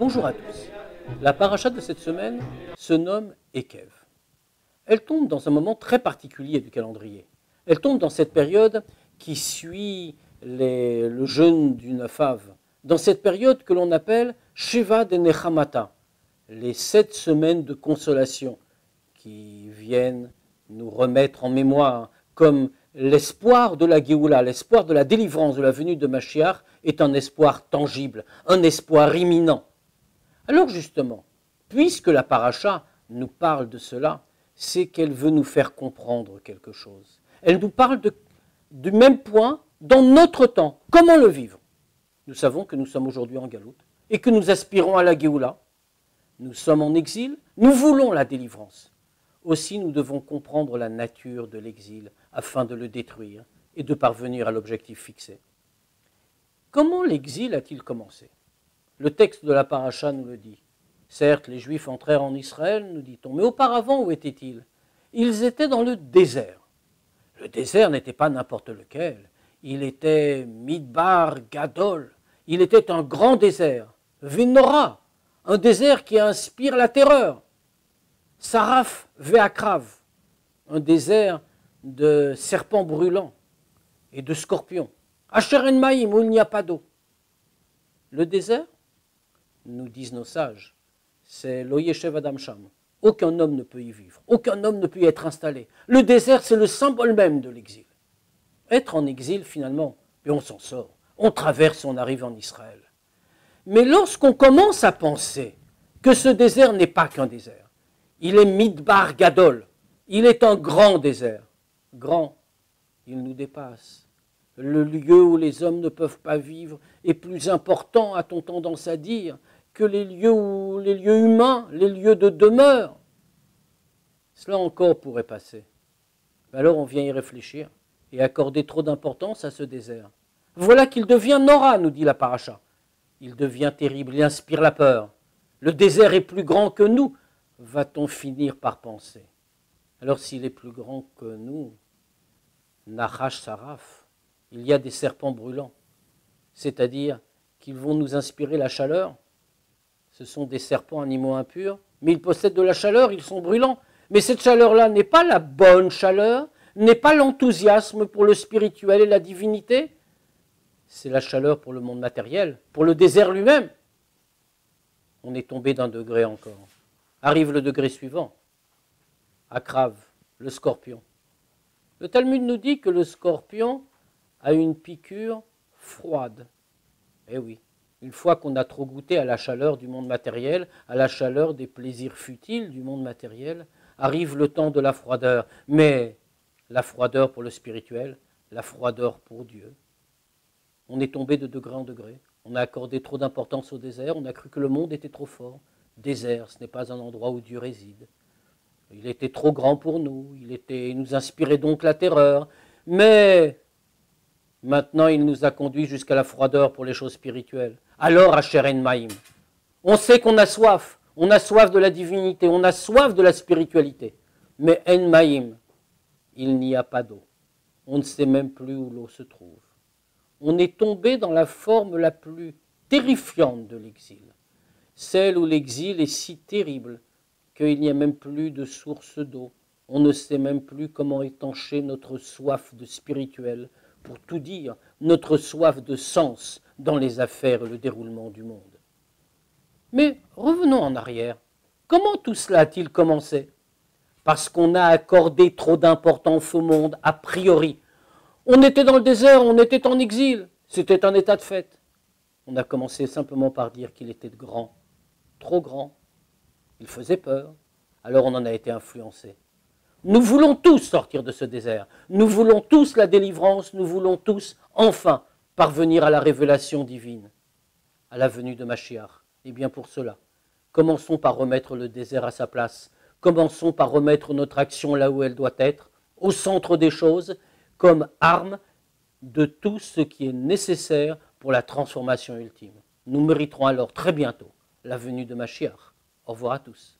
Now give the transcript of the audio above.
Bonjour à tous. La paracha de cette semaine se nomme Ekev. Elle tombe dans un moment très particulier du calendrier. Elle tombe dans cette période qui suit le jeûne du Nafav, dans cette période que l'on appelle Sheva de Nechamata, les 7 semaines de consolation qui viennent nous remettre en mémoire comme l'espoir de la Géoula, l'espoir de la délivrance, de la venue de Mashiach est un espoir tangible, un espoir imminent. Alors justement, puisque la paracha nous parle de cela, c'est qu'elle veut nous faire comprendre quelque chose. Elle nous parle du même point dans notre temps. Comment le vivre? Nous savons que nous sommes aujourd'hui en galoute et que nous aspirons à la Géoula. Nous sommes en exil, nous voulons la délivrance. Aussi, nous devons comprendre la nature de l'exil afin de le détruire et de parvenir à l'objectif fixé. Comment l'exil a-t-il commencé? Le texte de la paracha nous le dit. Certes, les Juifs entrèrent en Israël, nous dit-on, mais auparavant, où étaient-ils? Ils étaient dans le désert. Le désert n'était pas n'importe lequel. Il était Midbar Gadol. Il était un grand désert. Vinora, un désert qui inspire la terreur. Saraf Veakrav, un désert de serpents brûlants et de scorpions. Asheren Maïm, où il n'y a pas d'eau. Le désert, nous disent nos sages, c'est l'Oyeshev Adam Sham. Aucun homme ne peut y vivre, aucun homme ne peut y être installé. Le désert, c'est le symbole même de l'exil. Être en exil, finalement, et on s'en sort. On traverse, on arrive en Israël. Mais lorsqu'on commence à penser que ce désert n'est pas qu'un désert, il est Midbar Gadol, il est un grand désert. Grand, il nous dépasse. Le lieu où les hommes ne peuvent pas vivre est plus important, a-t-on tendance à dire, que les lieux humains, les lieux de demeure. Cela encore pourrait passer. Mais alors on vient y réfléchir et accorder trop d'importance à ce désert. Voilà qu'il devient Nora, nous dit la paracha. Il devient terrible, il inspire la peur. Le désert est plus grand que nous, va-t-on finir par penser. Alors s'il est plus grand que nous, Nachash Saraf, il y a des serpents brûlants, c'est-à-dire qu'ils vont nous inspirer la chaleur. Ce sont des serpents animaux impurs, mais ils possèdent de la chaleur, ils sont brûlants. Mais cette chaleur-là n'est pas la bonne chaleur, n'est pas l'enthousiasme pour le spirituel et la divinité, c'est la chaleur pour le monde matériel, pour le désert lui-même. On est tombé d'un degré encore. Arrive le degré suivant, Akrav, le scorpion. Le Talmud nous dit que le scorpion a une piqûre froide. Eh oui, une fois qu'on a trop goûté à la chaleur du monde matériel, à la chaleur des plaisirs futiles du monde matériel, arrive le temps de la froideur. Mais la froideur pour le spirituel, la froideur pour Dieu. On est tombé de degré en degré. On a accordé trop d'importance au désert, on a cru que le monde était trop fort. Désert, ce n'est pas un endroit où Dieu réside. Il était trop grand pour nous, il nous inspirait donc la terreur. Mais maintenant, il nous a conduits jusqu'à la froideur pour les choses spirituelles. Alors, Asheren Maïm, on sait qu'on a soif de la divinité, on a soif de la spiritualité. Mais En Maïm, il n'y a pas d'eau. On ne sait même plus où l'eau se trouve. On est tombé dans la forme la plus terrifiante de l'exil. Celle où l'exil est si terrible qu'il n'y a même plus de source d'eau. On ne sait même plus comment étancher notre soif de spirituel, pour tout dire, notre soif de sens dans les affaires et le déroulement du monde. Mais revenons en arrière. Comment tout cela a-t-il commencé? Parce qu'on a accordé trop d'importance au monde, a priori. On était dans le désert, on était en exil, c'était un état de fait. On a commencé simplement par dire qu'il était grand, trop grand. Il faisait peur, alors on en a été influencé. Nous voulons tous sortir de ce désert, nous voulons tous la délivrance, nous voulons tous, enfin, parvenir à la révélation divine, à la venue de Mashiach. Et bien pour cela, commençons par remettre le désert à sa place, commençons par remettre notre action là où elle doit être, au centre des choses, comme arme de tout ce qui est nécessaire pour la transformation ultime. Nous mériterons alors très bientôt la venue de Mashiach. Au revoir à tous.